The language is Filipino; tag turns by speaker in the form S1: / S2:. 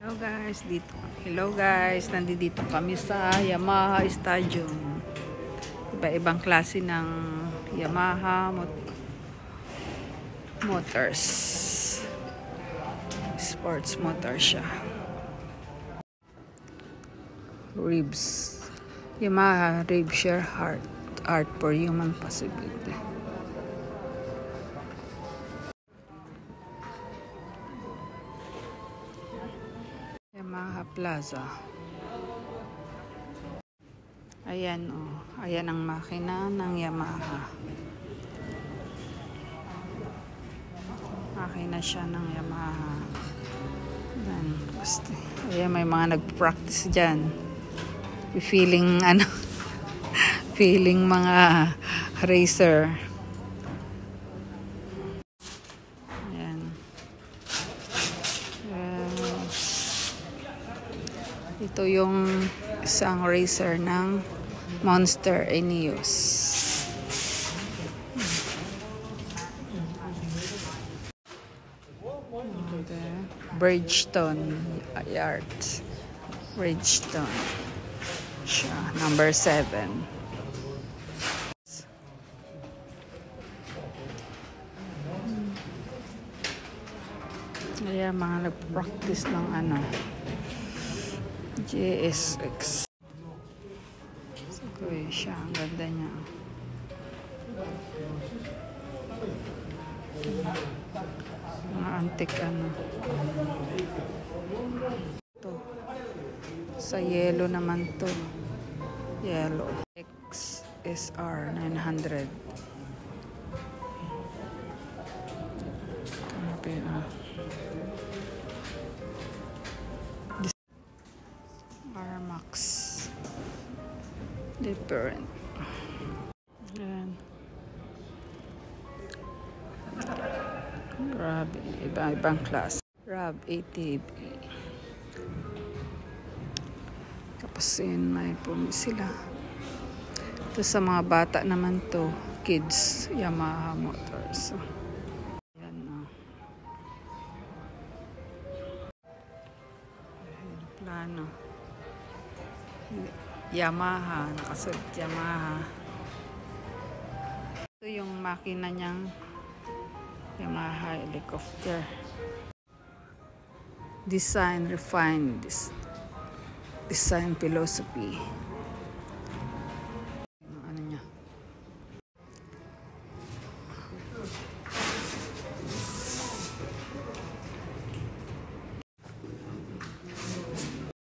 S1: Hello guys, nandito kami sa Yamaha Stadium. Iba-ibang klase ng Yamaha motors. Sports motor siya. Ribs. Yamaha Rib Share Art for Human Possibility. Yamaha Plaza. Ayan ayan ang makina ng Yamaha. Makina siya ng Yamaha. Ayan, may mga nag-practice dyan. Feeling feeling mga racer. Ito yung isang racer ng Monster Ineos. Bridgestone Yards. Bridgestone. Siya, number 7. Ayan, mga nag-practice ng JSX. Okay, siya. Ang ganda niya. Mga antik Ito. Sa yellow naman to. Yellow. XSR 900. Max different. Ayan. Grabe, ibang class. RAV ATV. Tapos yun, may pumi sila. Ito sa mga bata naman to, kids, Yamaha motors. Ayan Ayan, plano. Yamaha, nakasulat Yamaha. Ito yung makina niyang Yamaha helicopter. Design refined, design philosophy.